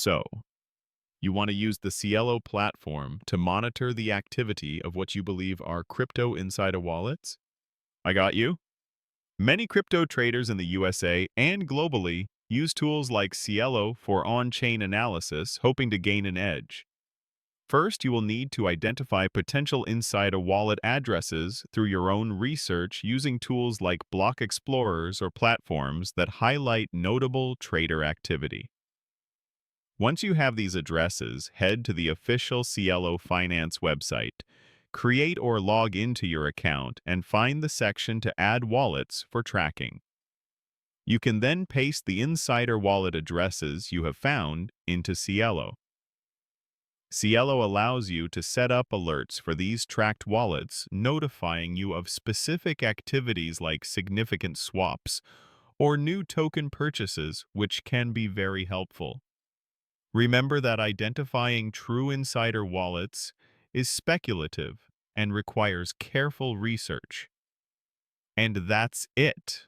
So, you want to use the Cielo platform to monitor the activity of what you believe are crypto insider wallets? I got you. Many crypto traders in the USA and globally use tools like Cielo for on-chain analysis, hoping to gain an edge. First, you will need to identify potential insider wallet addresses through your own research using tools like block explorers or platforms that highlight notable trader activity. Once you have these addresses, head to the official Cielo Finance website, create or log into your account, and find the section to add wallets for tracking. You can then paste the insider wallet addresses you have found into Cielo. Cielo allows you to set up alerts for these tracked wallets, notifying you of specific activities like significant swaps or new token purchases, which can be very helpful. Remember that identifying true insider wallets is speculative and requires careful research. And that's it.